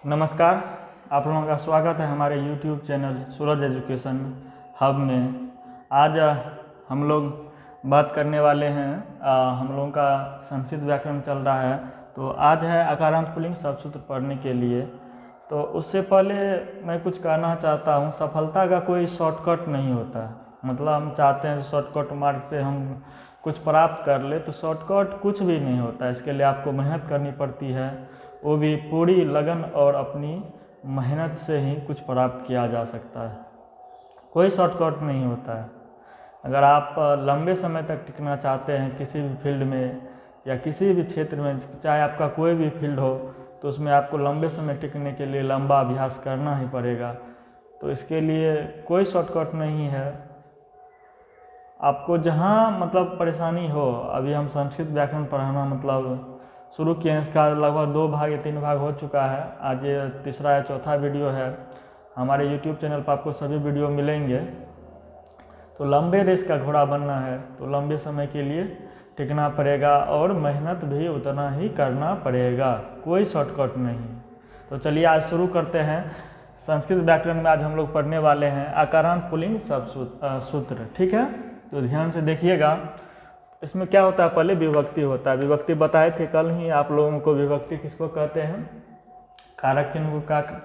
नमस्कार। आप लोगों का स्वागत है हमारे YouTube चैनल सूरज एजुकेशन हब में। आज हम लोग बात करने वाले हैं, हम लोगों का संस्कृत व्याकरण चल रहा है, तो आज है अकारांत पुल्लिंग शब्दसूत्र पढ़ने के लिए। तो उससे पहले मैं कुछ कहना चाहता हूँ, सफलता का कोई शॉर्टकट नहीं होता। मतलब हम चाहते हैं शॉर्टकट मार्ग से हम कुछ प्राप्त कर ले, तो शॉर्टकट कुछ भी नहीं होता। इसके लिए आपको मेहनत करनी पड़ती है, वो भी पूरी लगन और अपनी मेहनत से ही कुछ प्राप्त किया जा सकता है। कोई शॉर्टकट नहीं होता है। अगर आप लंबे समय तक टिकना चाहते हैं किसी भी फील्ड में या किसी भी क्षेत्र में, चाहे आपका कोई भी फील्ड हो, तो उसमें आपको लंबे समय टिकने के लिए लंबा अभ्यास करना ही पड़ेगा। तो इसके लिए कोई शॉर्टकट नहीं है। आपको जहाँ मतलब परेशानी हो, अभी हम संस्कृत व्याकरण पढ़ाना मतलब शुरू किए हैं। इसका लगभग 2 भाग या 3 भाग हो चुका है। आज ये तीसरा या चौथा वीडियो है। हमारे YouTube चैनल पर आपको सभी वीडियो मिलेंगे। तो लंबे रेस का घोड़ा बनना है तो लंबे समय के लिए टिकना पड़ेगा और मेहनत भी उतना ही करना पड़ेगा, कोई शॉर्टकट नहीं। तो चलिए आज शुरू करते हैं। संस्कृत व्याकरण में आज हम लोग पढ़ने वाले हैं अकारांत पुल्लिंग शब्दसूत्र। ठीक है, तो ध्यान से देखिएगा। इसमें क्या होता है, पहले विभक्ति होता है। विभक्ति बताए थे कल ही आप लोगों को। विभक्ति किसको कहते हैं? कारक चिन्ह को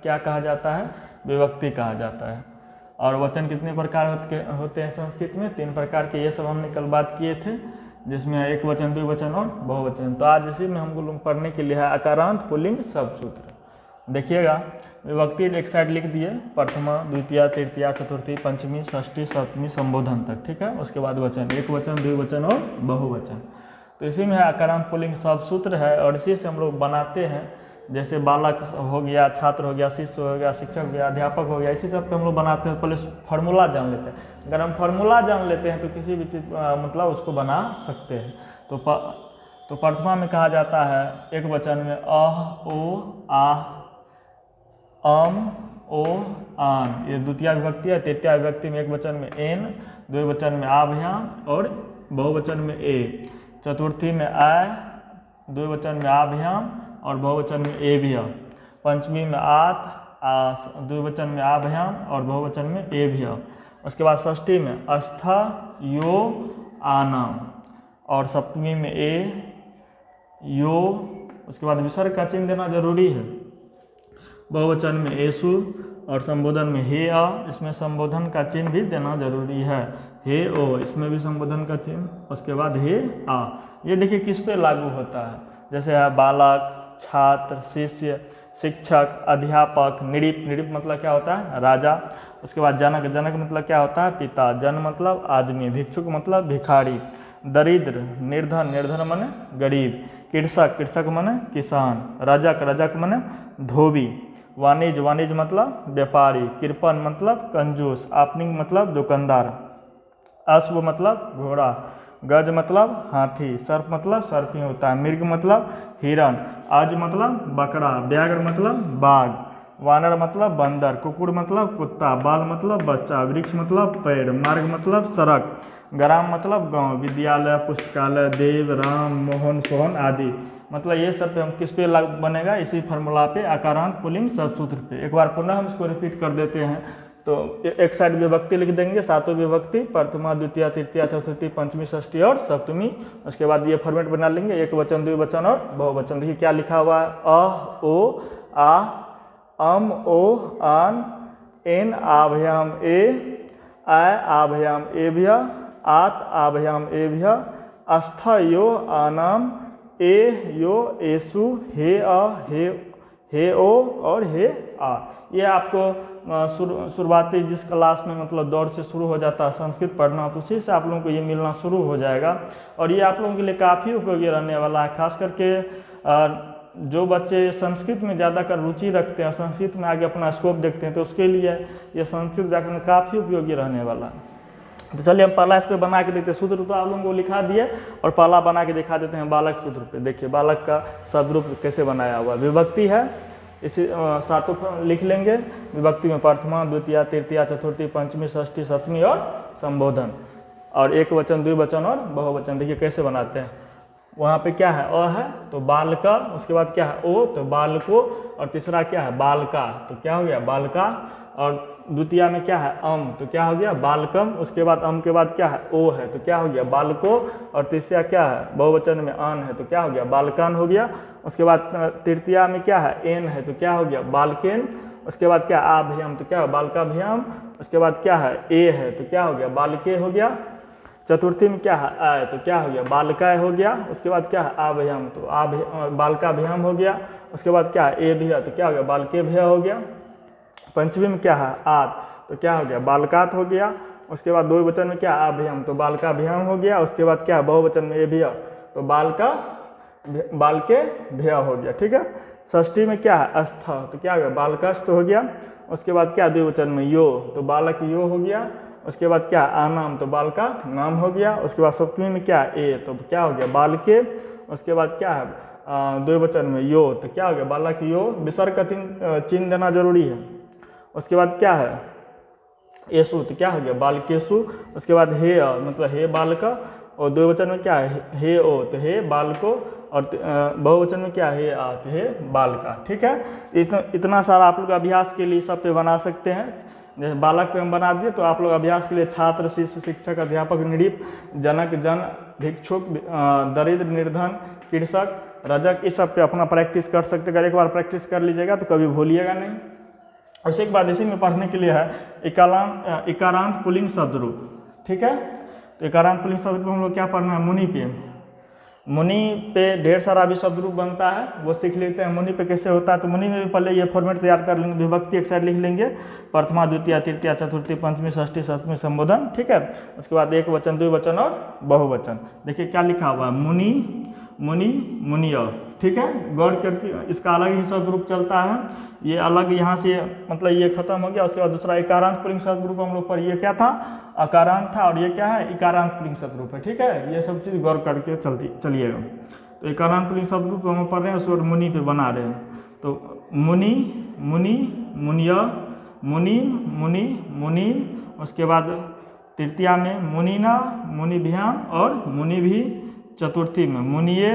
क्या कहा जाता है? विभक्ति कहा जाता है। और वचन कितने प्रकार होते हैं संस्कृत में? 3 प्रकार के। ये सब हमने कल बात किए थे, जिसमें एक वचन, द्विवचन और बहुवचन। तो आज इसी में हम लोग पढ़ने के लिए है अकारांत पुल्लिंग शब्दसूत्र। देखिएगा, विभक्ति एक साइड लिख दिए, प्रथमा, द्वितीया, तृतीया, चतुर्थी, पंचमी, षष्ठी, सप्तमी, संबोधन तक। ठीक है, उसके बाद वचन, एक वचन, द्विवचन और बहुवचन। तो इसी में है अकारांत पुल्लिंग शब्दसूत्र है और इसी से हम लोग बनाते हैं। जैसे बालक हो गया, छात्र हो गया, शिष्य हो गया, शिक्षक हो गया, अध्यापक हो गया, इसी सब पे हम लोग बनाते हैं। पहले फार्मूला जान लेते हैं। अगर हम फार्मूला जान लेते हैं तो किसी भी चीज़ मतलब उसको बना सकते हैं। तो प्रथमा में कहा जाता है एक वचन में अह, ओ, आह, अम, ओ, आन। ये द्वितीय विभक्ति है। तृतीय विभक्ति में एक वचन में एन, द्विवचन में आभ्याम और बहुवचन में ए। चतुर्थी में आय, द्विवचन में आभ्याम और बहुवचन में एभ्य। पंचमी में आत, द्विवचन में आभ्याम और बहुवचन में एभ्य। उसके बाद षष्ठी में अस्था, यो, आनाम और सप्तमी में ए, यो। उसके बाद विसर्ग का चिन्ह देना जरूरी है। बहुवचन में एसु और संबोधन में हे आ। इसमें संबोधन का चिन्ह भी देना जरूरी है। हे ओ, इसमें भी संबोधन का चिन्ह। उसके बाद हे आ। ये देखिए किस पे लागू होता है। जैसे है बालक, छात्र, शिष्य, शिक्षक, अध्यापक, नृप। नृप मतलब क्या होता है? राजा। उसके बाद जनक। जनक मतलब क्या होता है? पिता। जन मतलब आदमी। भिक्षुक मतलब भिखारी। दरिद्र, निर्धन। निर्धन माने गरीब। कृषक। कृषक माने किसान। रजक। रजक माने धोबी। वाणिज्य। वाणिज्य मतलब व्यापारी। कृपण मतलब कंजूस। आपनिक मतलब दुकानदार। अश्व मतलब घोड़ा। गज मतलब हाथी। सर्प मतलब सर्पी होता है। मृग मतलब हिरण। अज मतलब बकरा। व्याघ्र मतलब बाघ। वानर मतलब बंदर। कुकुर मतलब कुत्ता। बाल मतलब बच्चा। वृक्ष मतलब पेड़। मार्ग मतलब सड़क। ग्राम मतलब गांव। विद्यालय, पुस्तकालय, देव, राम, मोहन, सोहन आदि। मतलब ये सब पे हम किस पे लागू बनेगा? इसी फार्मूला पे, अकारांत पुल्लिंग शब्दसूत्र पे। एक बार पुनः हम इसको रिपीट कर देते हैं। तो एक साइड विभक्ति लिख देंगे, सातों विभक्ति, प्रथमा, द्वितीय, तृतीय, चतुर्थी, पंचमी, षष्ठी और सप्तमी। उसके बाद ये फॉर्मेट बना लेंगे, एक वचन, द्विवचन और बहुवचन। देखिए क्या लिखा हुआ है, अह, ओ, आ, अम, ओ, आन, एन, आभ्याम, ए, आय, आभ्याम, एभ्य, आत, आभ्याम, एभ्य, अस्थ, यो, आनाम, ए, यो, एसु, हे अ, हे ओ और हे आ। ये आपको शुरुआती जिस क्लास में मतलब दौर से शुरू हो जाता है संस्कृत पढ़ना, तो उसी से आप लोगों को ये मिलना शुरू हो जाएगा। और ये आप लोगों के लिए काफ़ी उपयोगी रहने वाला है। खास करके जो बच्चे संस्कृत में ज़्यादातर रुचि रखते हैं, संस्कृत में आगे अपना स्कोप देखते हैं, तो उसके लिए ये संस्कृत व्याकरण काफ़ी उपयोगी रहने वाला है। तो चलिए हम पहला इस पर बना के देखते हैं। सूत्र तो आप लोगों को लिखा दिए और पहला बना के दिखा देते हैं बालक सूत्र पे। देखिए बालक का शब्द कैसे बनाया हुआ। विभक्ति है, इसी सातों लिख लेंगे। विभक्ति में प्रथमा, द्वितीय, तृतीय, चतुर्थी, पंचमी, षष्ठी, सप्तमी और संबोधन। और एक वचन, द्विवचन और बहुवचन। देखिए कैसे बनाते हैं। वहाँ पे क्या है अ है तो बालका, उसके बाद क्या है ओ तो बालको, और तीसरा क्या है बालका, तो क्या हो गया बालका, और द्वितीय में क्या है अम, तो क्या हो गया बालकम, उसके बाद अम के बाद क्या है ओ है तो क्या हो गया बालको, और तीसरा क्या है बहुवचन में अन है तो क्या हो गया बालकान हो गया। उसके बाद तृतीया में क्या है एन है तो क्या हो गया बालकेन, उसके बाद क्या आभ्यम तो क्या हो बालकाभ्याम, उसके बाद क्या है ए है तो क्या हो गया बालके हो गया। चतुर्थी में क्या है आय तो क्या हो गया बालकाय हो गया। उसके बाद क्या है आभ्याम तो बालकाभ्याम हो गया। उसके बाद क्या है ए भैया तो क्या हो गया बालके भैया हो गया। पंचमी में क्या है आत तो क्या हो गया बालकात हो गया। उसके बाद दो वचन में क्या है अभ्याम तो बालकाभ्याम हो गया। उसके बाद क्या है बहुवचन में ए भैया तो बालके भैया हो गया, ठीक है। षष्ठी में क्या है अस्थ तो क्या हो गया बालकस्थ हो गया। उसके बाद क्या द्विवचन में यो तो बालक यो हो गया। उसके बाद क्या आनाम तो बालका नाम हो गया। उसके बाद सप्तमी में क्या है ए तो क्या हो गया बालके। उसके बाद क्या है द्विवचन में यो तो क्या हो गया बालक यो, विसर्ग का चिन्ह देना जरूरी है। उसके बाद क्या है येसु तो क्या हो गया बालकेशु। उसके बाद हे मतलब हे बालक, और द्विवचन में क्या है हे ओ तो हे बालको, और बहुवचन में क्या है हे आ तो हे बालका, ठीक है। इतना सारा आप लोग अभ्यास के लिए सब पे बना सकते हैं। जैसे बालक पे हम बना दिए तो आप लोग अभ्यास के लिए छात्र शिष्य शिक्षक अध्यापक नृप जनक जन भिक्षुक दरिद्र निर्धन कृषक रजक इस सब पे अपना प्रैक्टिस कर सकते हैं। अगर एक बार प्रैक्टिस कर लीजिएगा तो कभी भूलिएगा नहीं। और एक बात इसी में पढ़ने के लिए है इकारांत पुल्लिंग शब्दरूप, ठीक है। तो इकारांत पुल्लिंग शब्दरूप हम लोग क्या पढ़ना है मुनि पे ढेर सारा भी शब्दरूप बनता है, वो सीख लेते हैं। मुनि पे कैसे होता है तो मुनि में भी पहले ये फॉर्मेट तैयार कर लेंगे, विभक्ति एक साइड लिख लेंगे, प्रथमा द्वितीय तृतीय चतुर्थी पंचमी षष्ठी सप्तमी संबोधन, ठीक है। उसके बाद एक वचन द्विवचन और बहुवचन। देखिए क्या लिखा हुआ है मुनि मुनि मुनिय, ठीक है। गौर करके इसका अलग ही शब्दरूप चलता है, ये अलग यहाँ से मतलब ये खत्म हो गया। उसके बाद दूसरा इकारांत पुल्लिंग शब्दरूप हम लोग पर ये क्या था अकारांत था, और ये क्या है इकारांत पुल्लिंग शब्दरूप है, ठीक है। ये सब चीज़ गौर करके चलिएगा। तो इकारांत पुल्लिंग शब्दरूप हम पढ़ रहे हैं, उसके बाद मुनि पे बना रहे हैं। तो मुनि मुनि मुनिय मुनि मुनि मुनि, उसके बाद तृतीया में मुनिना मुनिभ्याम और मुनि भी, चतुर्थी में मुनिये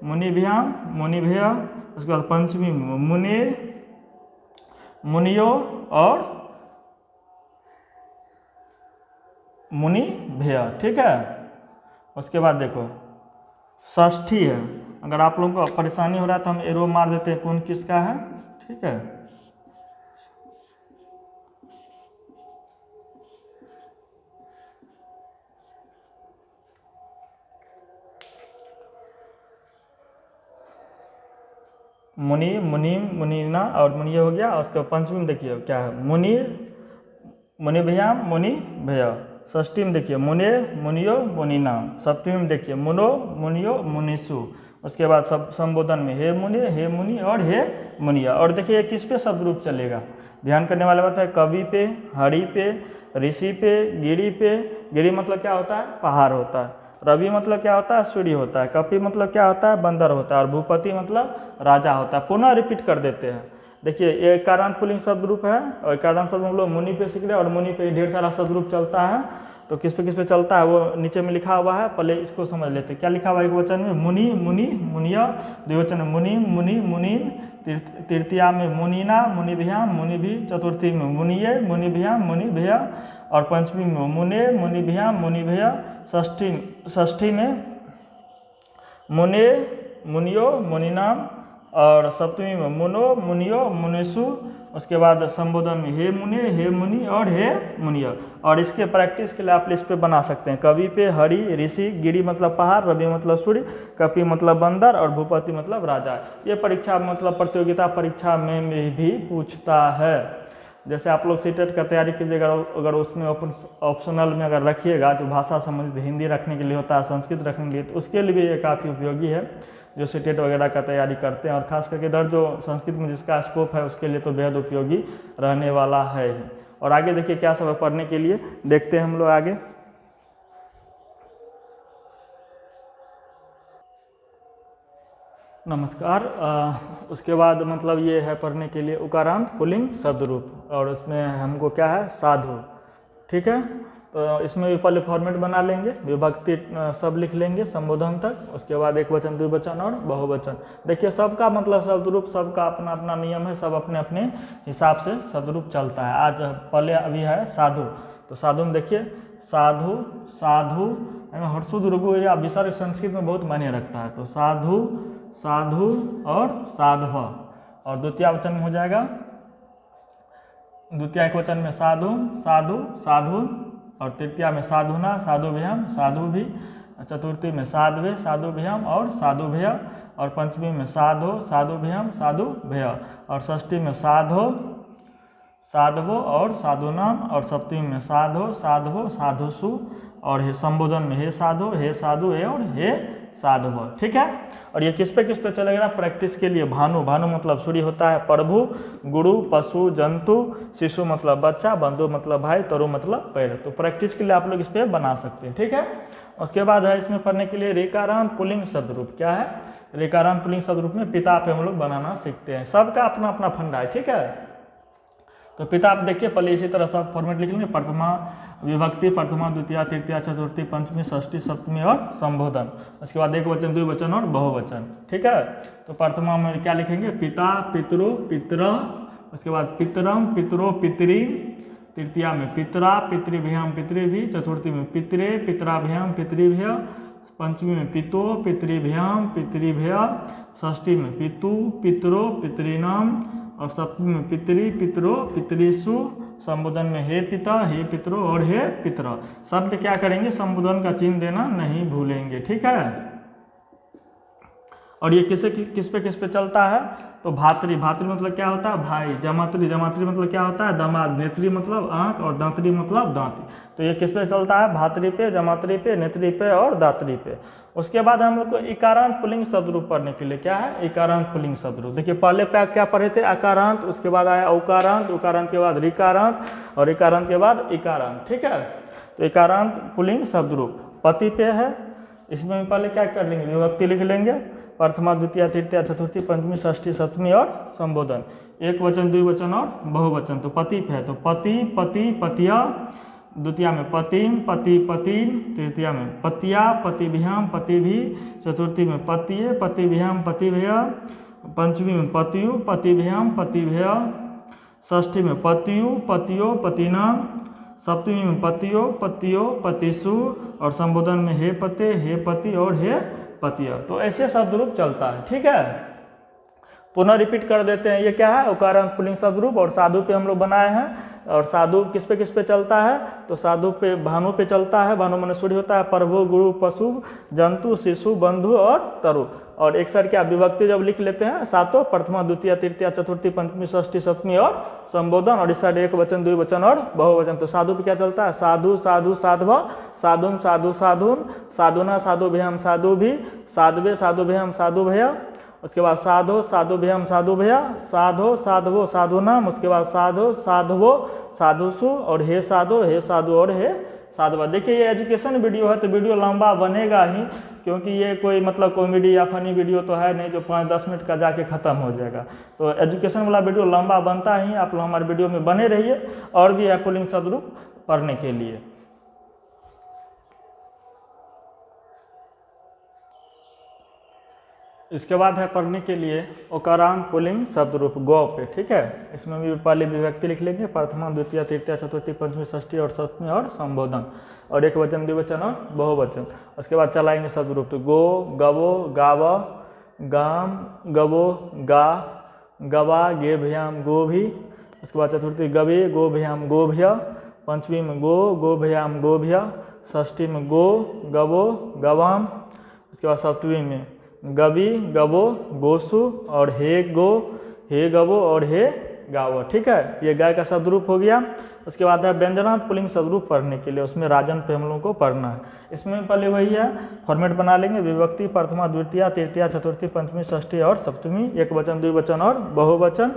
मुनिभ्याम मुनिभ्य, उसके बाद पंचमी में मुने मुनियो और मुनि भैया, ठीक है। उसके बाद देखो षष्ठी है, अगर आप लोगों को परेशानी हो रहा है तो हम एरो मार देते हैं कौन किसका है, ठीक है। मुनि मुनिम मुनिना और मुनिय हो गया। उसके पंचमी में देखिए क्या है मुनि मुनि भैयाम मुनि भैया। षष्ठी में देखिए मुने मुनियो मुनिना। सप्तमी में देखिए मुनो मुनियो मुनिसु। उसके बाद सब संबोधन में हे मुनि और हे मुनिया। और देखिए किस पे शब्दरूप चलेगा, ध्यान करने वाला बात है कवि पे, हरि पे, ऋषि पे, गिरी पे। गिरी मतलब क्या होता है पहाड़ होता है। रवि मतलब क्या होता है सूर्य होता है। कपि मतलब क्या होता है बंदर होता है। और भूपति मतलब राजा होता है। पुनः रिपीट कर देते हैं। देखिए ये इकारांत पुल्लिंग शब्दरूप है, और इकारांत शब्द हम लोग मुनि पे सीख रहे हैं, और मुनि पे ढेर सारा शब्दरूप चलता है। तो किस पे चलता है वो नीचे में लिखा हुआ है, पहले इसको समझ लेते हैं। क्या लिखा हुआ है एक वचन में मुनि मुनि मुनिया, द्विवचन में मुनि मुनि मुनिन, तृतीया में मुनिना मुनिभ्याम मुनिभि, चतुर्थी में मुनिये मुनिभ्याम मुनिभ्या, और पंचमी में मुने मुनिभ्याम मुनिभ्या, षष्ठी में मुने मुनियो मुनिनाम, और सप्तमी में मुनो मुनियो मुनिसु। उसके बाद संबोधन में हे मुनि और हे मुनिया। और इसके प्रैक्टिस के लिए आप इस पे बना सकते हैं कवि पे, हरि ऋषि, गिरी मतलब पहाड़, रवि मतलब सूर्य, कपि मतलब बंदर, और भूपति मतलब राजा। ये परीक्षा मतलब प्रतियोगिता परीक्षा में भी पूछता है। जैसे आप लोग सीटेट का तैयारी कीजिएगा, अगर उसमें ऑप्शनल में अगर रखिएगा जो भाषा संबंधित हिंदी रखने के लिए होता है, संस्कृत रखने के लिए, तो उसके लिए भी ये काफ़ी उपयोगी है जो सीटेट वगैरह का तैयारी करते हैं। और खास करके इधर जो संस्कृत में जिसका स्कोप है उसके लिए तो बेहद उपयोगी रहने वाला है। और आगे देखिए क्या सब है पढ़ने के लिए, देखते हैं हम लोग आगे। नमस्कार। उसके बाद मतलब ये है पढ़ने के लिए उकारांत पुल्लिंग शब्दरूप, और उसमें हमको क्या है साधु, ठीक है। तो इसमें भी पहले फॉर्मेट बना लेंगे, विभक्ति सब लिख लेंगे संबोधन तक, उसके बाद एक वचन, द्विवचन और बहुवचन। देखिए सबका मतलब शब्दरूप, सबका अपना अपना नियम है, सब अपने अपने हिसाब से शब्दरूप चलता है। आज पहले अभी है साधु, तो साधु में देखिए साधु, साधु हर्षुद रुगु या विसर्ग संस्कृत में बहुत मायने रखता है। तो साधु, साधु और साधव, और द्वितीय वचन में हो जाएगा, द्वितीय एक वचन में साधु, साधु, साधु, और तृतीया में साधुना, साधुभ्याम, साधु भी, चतुर्थी में साध्वे, साधुभ्याम और साधुभ्य, और पंचमी में साधो, साधुभ्याम, साधुभ्य, और षष्ठी में साधो, साधवो और साधुनाम, और सप्तमी में साधो, साधवो, साधुसु, और हे संबोधन में हे साधो, हे साधु, हे और हे साधव। ठीक है, और ये किस पे चलेगा प्रैक्टिस के लिए। भानु, भानु मतलब सूर्य होता है, प्रभु, गुरु, पशु, जंतु, शिशु मतलब बच्चा, बंधु मतलब भाई, तरु मतलब पैर। तो प्रैक्टिस के लिए आप लोग इस पर बना सकते हैं। ठीक है, उसके बाद है इसमें पढ़ने के लिए रेकारांत पुल्लिंग शब्दरूप। क्या है रेकारांत पुल्लिंग शब्दरूप में पिता पे हम लोग बनाना सीखते हैं, सबका अपना अपना फंडा है। ठीक है, तो पिता आप देखिए पहले इसी तरह सब फॉर्मेट लिख लेंगे, प्रथमा विभक्ति, प्रथमा, द्वितीय, तृतीय, चतुर्थी, पंचमी, षष्ठी, सप्तमी और संबोधन। उसके बाद एक वचन, द्विवचन और बहुवचन। ठीक है, तो प्रथमा में क्या लिखेंगे, पिता, पितरो, पितरा, उसके बाद पितरम, पितरो, पितरी, तृतीया में पितरा, पितृभ्याम, पितृभि, चतुर्थी में पितरे, पितराभ्याम, पितृभ्य, पंचमी में पितो, पितृभ्याम, पितृभ्य, षष्ठी में पितु, पितरो, पितृनाम, और सप्तमी में पितरी, पितरो, पितरीसु, संबोधन में हे पिता, हे पितरो और हे पितरा। सब पे क्या करेंगे, संबोधन का चिन्ह देना नहीं भूलेंगे। ठीक है, और ये किस पे चलता है, तो भातृ, भातृ मतलब क्या होता है भाई, जमातृ, जमातृ मतलब क्या होता है दामाद, नेत्री मतलब आंख, और दांतरी मतलब दांत। तो ये किस पे चलता है, भातृ पे, जमातृ पे, नेत्री पे और दातरी पे। उसके बाद हम लोग को इकारांत पुल्लिंग शब्दरूप पढ़ने के लिए क्या है, इकारांत पुल्लिंग शब्दरूप। देखिए पहले पे क्या पढ़े थे, अकारांत, उसके बाद आया उकारांत, उकारांत के बाद ऋकारांत, और ऋकारांत के बाद इकारांत। ठीक है, तो इकारांत पुल्लिंग शब्दरूप पति पे है, इसमें पहले क्या कर लेंगे, विभक्ति लिख लेंगे, प्रथमा, द्वितीय, तृतीय, चतुर्थी, पंचमी, षष्ठी, सप्तमी और संबोधन। एक वचन, द्विवचन और बहुवचन। तो पति पे है तो पति, पति, पतिया, द्वितीय में पतिम, पति, पतिन, तृतीया में पतिया, पतिभ्याम, पतिभि, चतुर्थी में पतिये, पतिभ्याम, पतिभ्य, पंचमी में पतियु, पतिभ्याम, पतिभ्य, षष्ठी में पतियु, पतियो, पतिनाम, सप्तमी में पतियो, पतियो, पतिसु, और संबोधन में हे पते, हे पति और हे पतिया। तो ऐसे शब्दरूप चलता है। ठीक है, पुनः रिपीट कर देते हैं। ये क्या है, उकारांत पुल्लिंग शब्दरूप, और साधु पे हम लोग बनाए हैं। और साधु किस पे चलता है, तो साधु पे भानु पे चलता है, भानु मन सूर्य होता है, प्रभु, गुरु, पशु, जंतु, शिशु, बंधु और तरु। और एक साइड क्या विभक्ति जब लिख लेते हैं सातों, प्रथमा, द्वितीय, तृतीय, चतुर्थी, पंचमी, षष्ठी, सप्तमी और संबोधन, और इस साइड एक वचन, द्विवचन और बहुवचन। तो साधु पे क्या चलता है, साधु, साधु, साधव, साधुम, साधु, साधुन, साधुना, साधुभ्याम, साधुभि, साधवे, साधुभ्याम, साधुभय, उसके बाद साधो, साधुभ्याम, साधुभया, साधो, साधवो, साधुनाम, उसके बाद साधो, साधवो, साधुसु, और हे साधो, हे साधु और हे साधवा। देखिए ये एजुकेशन वीडियो है तो वीडियो लंबा बनेगा ही, क्योंकि ये कोई मतलब कॉमेडी या फनी वीडियो तो है नहीं जो 5-10 मिनट का जाके ख़त्म हो जाएगा। तो एजुकेशन वाला वीडियो लंबा बनता ही, आप लोग हमारे वीडियो में बने रहिए। और भी है पुल्लिंग शब्दरूप पढ़ने के लिए। इसके बाद है पढ़ने के लिए उकारांत पुल्लिंग शब्दरूप गौ पे। ठीक है, इसमें भी पहले विभक्ति लिख लेंगे, प्रथमा, द्वितीय, तृतीय, चतुर्थी, पंचमी, षष्ठी और सप्तमी और संबोधन, और एक वचन, द्विवचन और बहुवचन। उसके बाद चलाएंगे शब्दरूप, तो गो, गवो, गाव, गाम, गवो, गा, गवा, गेभ्याम, गोभी। उसके बाद चतुर्थी गवे, गोभ्याम, गोभ्य, पंचमी में गो, गोभ्याम, गोभ्य, षष्ठी में गो, गवो, गवाम। उसके बाद सप्तमी में गवी, गवो, गोसु, और हे गो, हे गवो और हे गावो। ठीक है, ये गाय का शब्दरूप हो गया। उसके बाद है व्यंजनांत पुल्लिंग शब्दरूप पढ़ने के लिए, उसमें राजन पे हम लोगों को पढ़ना है। इसमें पहले वही है, फॉर्मेट बना लेंगे, विभक्ति, प्रथमा, द्वितीय, तृतीय, चतुर्थी, पंचमी, षष्ठी और सप्तमी, एक वचन, द्विवचन और बहुवचन।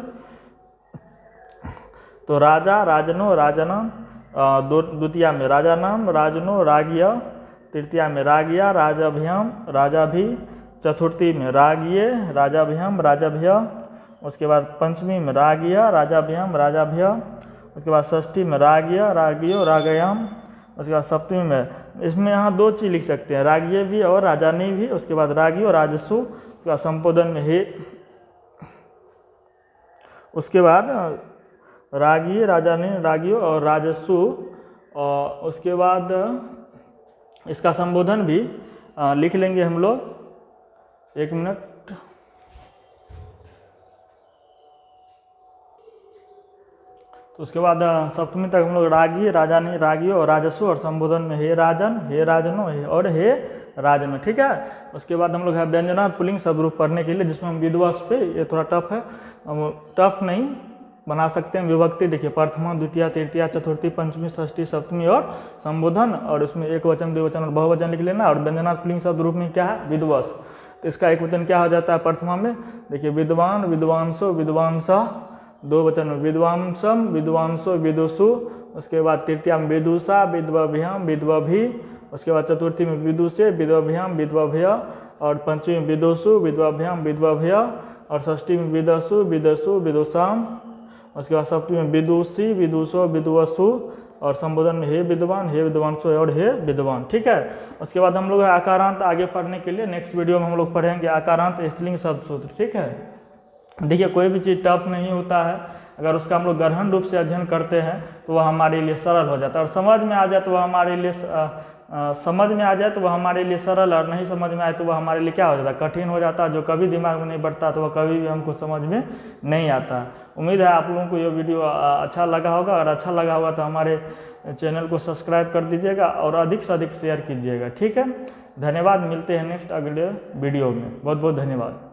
तो राजा, राजनो, राजना, द्वितीय में राजा नाम, राजनो, रागिया, तृतीया में रागिया, राजाभ्याम, राजाभि, चतुर्थी में रागिये, राजाभ्याम, राजाभ्य। उसके बाद पंचमी में रागिया, राजाभ्याम, राजाभ्य। उसके बाद षष्ठी में रागिया, रागियो, रागयाम। उसके बाद सप्तमी में इसमें यहाँ दो चीज़ लिख सकते हैं, रागीय भी और राजानी भी। उसके बाद रागी और राजसु, उसके बाद संबोधन में हे, उसके बाद रागी, राजानी, रागी और राजसु, और उसके बाद इसका संबोधन भी लिख लेंगे हम लोग। 1 मिनट। तो उसके बाद सप्तमी तक हम लोग रागी, राजानी, रागी और राजसु, और संबोधन में हे राजन, हे राजनो और हे राजनो, ठीक है। उसके बाद हम लोग है व्यंजनार्थ पुल्लिंग शब्द पढ़ने के लिए, जिसमें हम विध्वस पे, ये थोड़ा टफ है, टफ नहीं बना सकते हैं। विभक्ति देखिए, प्रथमा, द्वितीय, तृतीया, चतुर्थी, पंचमी, षष्ठी, सप्तमी और संबोधन, और इसमें एक वचन, द्विवचन और बहुवचन लिख लेना। और व्यंजनार्थ पुल्लिंग शब्द रूप में क्या है, विध्वस। तो इसका एक वचन क्या हो जाता है प्रथमा में, देखिए विद्वान, विद्वांसो, विद्वांसा, दो वचन में विद्वांसम, विद्वांसो, विदुषु। उसके बाद तृतीया में विदुषा, विद्वभ्याम, विद्वभी। उसके बाद चतुर्थी में विदुषे, विद्वभ्याम, विद्वभ्य। और पंचमी में विदुषु, विद्वभ्याम, विद्वभ्य। और षष्ठी में विदसु, विदसु, विदुषाम। उसके बाद सप्तमी में विदुषी, विदुषो, विदुवसु। और संबोधन में हे विद्वान, हे विद्वांसो और हे विद्वान, ठीक है। उसके बाद हम लोग आकारांत आगे पढ़ने के लिए नेक्स्ट वीडियो में हम लोग पढ़ेंगे आकारांत स्त्रीलिंग शब्द सूत्र, ठीक है। देखिए, कोई भी चीज़ टफ नहीं होता है, अगर उसका हम लोग गहन रूप से अध्ययन करते हैं तो वह हमारे लिए सरल हो जाता है, और समझ में आ जाए तो वह हमारे लिए सरल, और नहीं समझ में आए तो वह हमारे लिए क्या हो जाता है, कठिन हो जाता है। जो कभी दिमाग में नहीं बढ़ता तो वह कभी भी हमको समझ में नहीं आता। उम्मीद है आप लोगों को ये वीडियो अच्छा लगा होगा। अगर अच्छा लगा होगा तो हमारे चैनल को सब्सक्राइब कर दीजिएगा और अधिक से अधिक शेयर कीजिएगा, ठीक है। धन्यवाद, मिलते हैं नेक्स्ट अगले वीडियो में। बहुत बहुत धन्यवाद।